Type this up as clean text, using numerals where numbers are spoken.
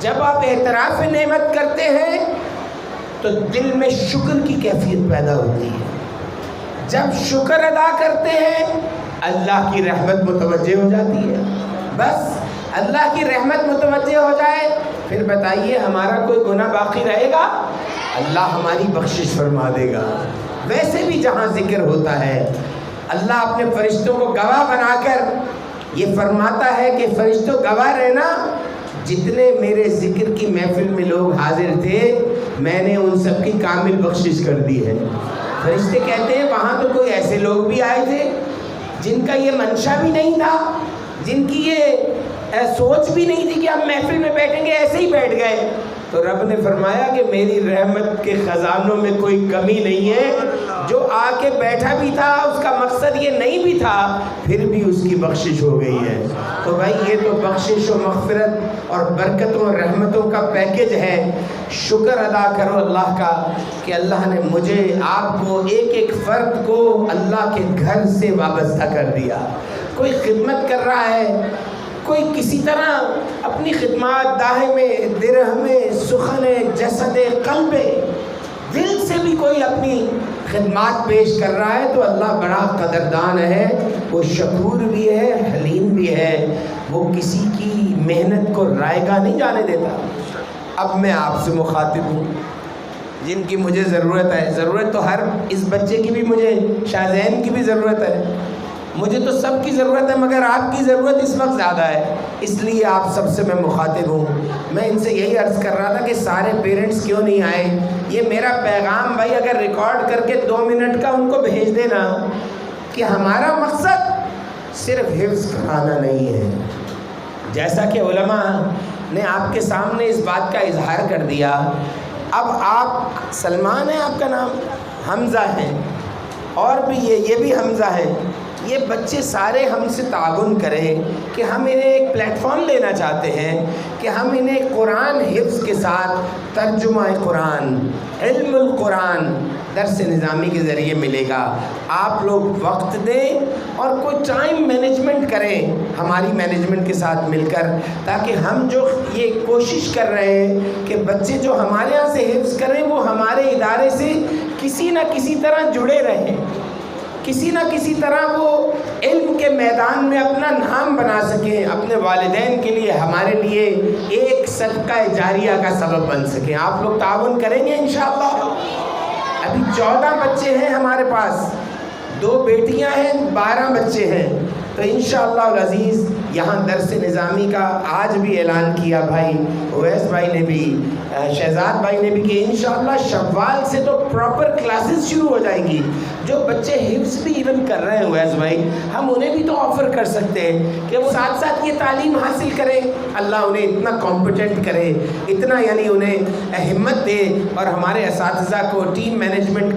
جب آپ اعتراف نعمت کرتے ہیں تو دل میں شکر کی کیفیت پیدا ہوتی ہے. جب شکر ادا کرتے ہیں اللہ کی رحمت متوجہ ہو جاتی ہے. بس اللہ کی رحمت متوجہ ہو جائے پھر بتائیے ہمارا کوئی گناہ باقی رہے گا؟ اللہ ہماری بخشش فرما دے گا. ویسے بھی جہاں ذکر ہوتا ہے اللہ اپنے فرشتوں کو گواہ بنا کر یہ فرماتا ہے کہ فرشتوں گواہ رہنا، جتنے میرے ذکر کی محفل میں لوگ حاضر تھے میں نے ان سب کی کامل بخشش کر دی ہے. فرشتے کہتے ہیں وہاں تو کوئی ایسے لوگ بھی آئے تھے جن کا یہ منشا بھی نہیں تھا، جن کی یہ سوچ بھی نہیں تھی کہ ہم محفل میں بیٹھیں گے، ایسے ہی بیٹھ گئے. تو رب نے فرمایا کہ میری رحمت کے خزانوں میں کوئی کمی نہیں ہے. جو آ کے بیٹھا بھی تھا اس کا مقصد یہ نہیں بھی تھا، پھر بھی اس کی بخشش ہو گئی ہے. تو بھائی یہ تو بخشش و مغفرت اور برکتوں اور رحمتوں کا پیکج ہے. شکر ادا کرو اللہ کا کہ اللہ نے مجھے آپ کو ایک ایک فرد کو اللہ کے گھر سے وابستہ کر دیا. کوئی خدمت کر رہا ہے، کوئی کسی طرح اپنی خدمات داہے میں درہ میں سخن جسد قلب دل سے بھی کوئی اپنی خدمات پیش کر رہا ہے تو اللہ بڑا قدردان ہے. وہ شکور بھی ہے، حلیم بھی ہے. وہ کسی کی محنت کو رائگاں نہیں جانے دیتا. اب میں آپ سے مخاطب ہوں جن کی مجھے ضرورت ہے. ضرورت تو ہر اس بچے کی بھی، مجھے شاہ زین کی بھی ضرورت ہے، مجھے تو سب کی ضرورت ہے، مگر آپ کی ضرورت اس وقت زیادہ ہے. اس لیے آپ سب سے میں مخاطب ہوں. میں ان سے یہی عرض کر رہا تھا کہ سارے پیرنٹس کیوں نہیں آئے. یہ میرا پیغام بھائی اگر ریکارڈ کر کے 2 منٹ کا ان کو بھیج دینا کہ ہمارا مقصد صرف حفظ کرانا نہیں ہے. جیسا کہ علماء نے آپ کے سامنے اس بات کا اظہار کر دیا. اب آپ سلمان ہیں، آپ کا نام حمزہ ہے، اور بھی یہ بھی حمزہ ہے. یہ بچے سارے ہم سے تعاون کریں کہ ہم انہیں ایک پلیٹ فارم دینا چاہتے ہیں کہ ہم انہیں قرآن حفظ کے ساتھ ترجمہ قرآن، علم القرآن درس نظامی کے ذریعے ملے گا. آپ لوگ وقت دیں اور کوئی ٹائم مینجمنٹ کریں ہماری مینجمنٹ کے ساتھ مل کر، تاکہ ہم جو یہ کوشش کر رہے ہیں کہ بچے جو ہمارے یہاں سے حفظ کریں وہ ہمارے ادارے سے کسی نہ کسی طرح جڑے رہیں، کسی نہ کسی طرح وہ علم کے میدان میں اپنا نام بنا سکیں، اپنے والدین کے لیے ہمارے لیے ایک صدقہ جاریہ کا سبب بن سکیں. آپ لوگ تعاون کریں گے انشاءاللہ. ابھی 14 بچے ہیں ہمارے پاس، 2 بیٹیاں ہیں، 12 بچے ہیں. تو انشاءاللہ العزیز یہاں درس نظامی کا آج بھی اعلان کیا بھائی اویس بھائی نے بھی، شہزاد بھائی نے بھی، کہ انشاءاللہ شوال سے تو پراپر کلاسز شروع ہو جائیں گی. جو بچے حفظ بھی ایون کر رہے ہیں اویس بھائی، ہم انہیں بھی تو آفر کر سکتے ہیں کہ وہ ساتھ ساتھ یہ تعلیم حاصل کریں. اللہ انہیں اتنا کمپیٹنٹ کرے، اتنا یعنی انہیں ہمت دے، اور ہمارے اساتذہ کو، ٹیم مینجمنٹ کو